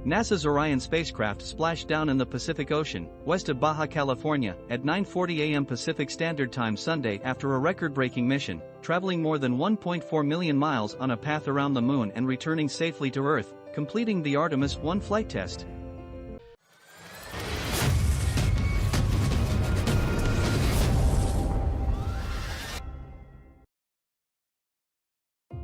NASA's Orion spacecraft splashed down in the Pacific Ocean, west of Baja California, at 9:40 a.m. Pacific Standard Time Sunday after a record-breaking mission, traveling more than 1.4 million miles on a path around the Moon and returning safely to Earth, completing the Artemis I flight test.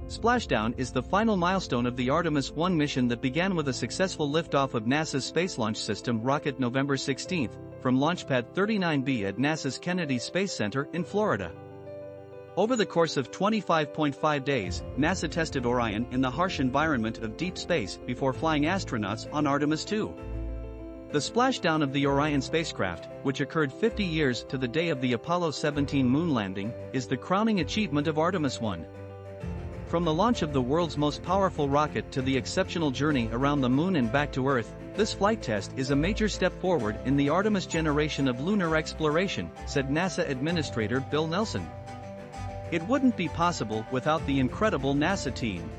Splashdown is the final milestone of the Artemis I mission that began with a successful liftoff of NASA's Space Launch System rocket November 16 from Launchpad 39B at NASA's Kennedy Space Center in Florida. Over the course of 25.5 days, NASA tested Orion in the harsh environment of deep space before flying astronauts on Artemis II. The splashdown of the Orion spacecraft, which occurred 50 years to the day of the Apollo 17 moon landing, is the crowning achievement of Artemis I. From the launch of the world's most powerful rocket to the exceptional journey around the Moon and back to Earth, this flight test is a major step forward in the Artemis generation of lunar exploration, said NASA Administrator Bill Nelson. It wouldn't be possible without the incredible NASA team.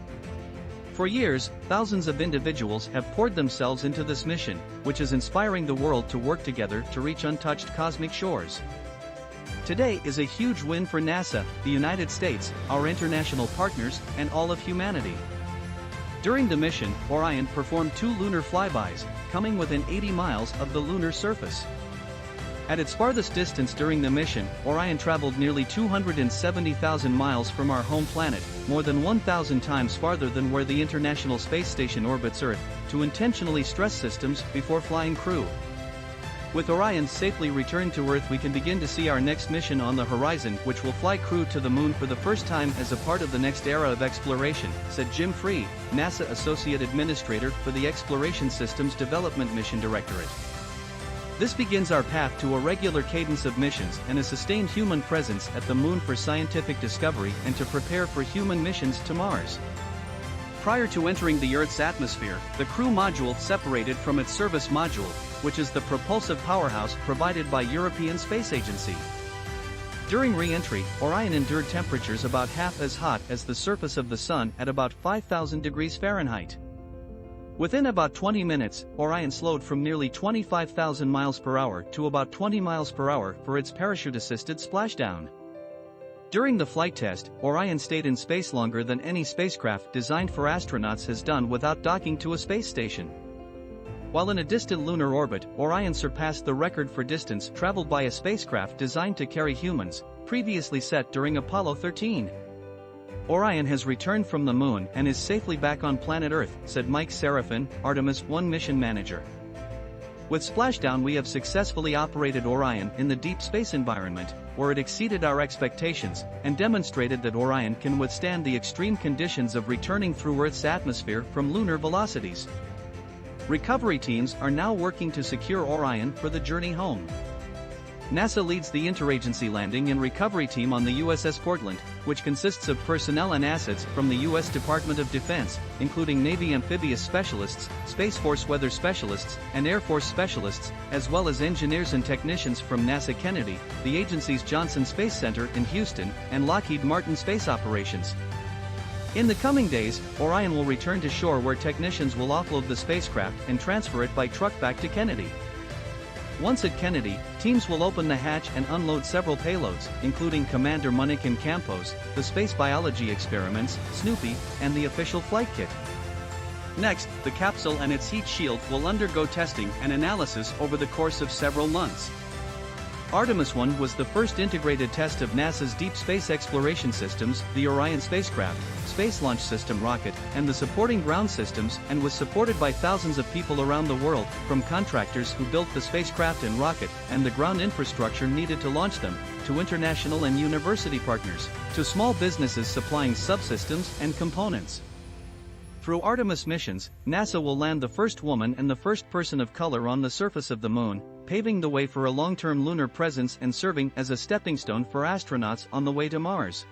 For years, thousands of individuals have poured themselves into this mission, which is inspiring the world to work together to reach untouched cosmic shores. Today is a huge win for NASA, the United States, our international partners, and all of humanity. During the mission, Orion performed 2 lunar flybys, coming within 80 miles of the lunar surface. At its farthest distance during the mission, Orion traveled nearly 270,000 miles from our home planet, more than 1,000 times farther than where the International Space Station orbits Earth, to intentionally stress systems before flying crew. With Orion safely returned to Earth, we can begin to see our next mission on the horizon, which will fly crew to the Moon for the first time as a part of the next era of exploration, said Jim Free, NASA Associate Administrator for the Exploration Systems Development Mission Directorate. This begins our path to a regular cadence of missions and a sustained human presence at the Moon for scientific discovery and to prepare for human missions to Mars. Prior to entering the Earth's atmosphere, the crew module separated from its service module, which is the propulsive powerhouse provided by European Space Agency. During re-entry, Orion endured temperatures about half as hot as the surface of the Sun at about 5,000 degrees Fahrenheit. Within about 20 minutes, Orion slowed from nearly 25,000 miles per hour to about 20 miles per hour for its parachute-assisted splashdown. During the flight test, Orion stayed in space longer than any spacecraft designed for astronauts has done without docking to a space station. While in a distant lunar orbit, Orion surpassed the record for distance traveled by a spacecraft designed to carry humans, previously set during Apollo 13. Orion has returned from the Moon and is safely back on planet Earth, said Mike Serafin, Artemis I mission manager. With splashdown, we have successfully operated Orion in the deep space environment, where it exceeded our expectations, and demonstrated that Orion can withstand the extreme conditions of returning through Earth's atmosphere from lunar velocities. Recovery teams are now working to secure Orion for the journey home. NASA leads the interagency landing and recovery team on the USS Portland, which consists of personnel and assets from the U.S. Department of Defense, including Navy amphibious specialists, Space Force weather specialists, and Air Force specialists, as well as engineers and technicians from NASA Kennedy, the agency's Johnson Space Center in Houston, and Lockheed Martin Space Operations. In the coming days, Orion will return to shore where technicians will offload the spacecraft and transfer it by truck back to Kennedy. Once at Kennedy, teams will open the hatch and unload several payloads, including Commander Munich Campos, the space biology experiments, Snoopy, and the official flight kit. Next, the capsule and its heat shield will undergo testing and analysis over the course of several months. Artemis I was the first integrated test of NASA's deep space exploration systems, the Orion spacecraft, Space Launch System rocket, and the supporting ground systems, and was supported by thousands of people around the world, from contractors who built the spacecraft and rocket, and the ground infrastructure needed to launch them, to international and university partners, to small businesses supplying subsystems and components. Through Artemis missions, NASA will land the first woman and the first person of color on the surface of the Moon, paving the way for a long-term lunar presence and serving as a stepping stone for astronauts on the way to Mars.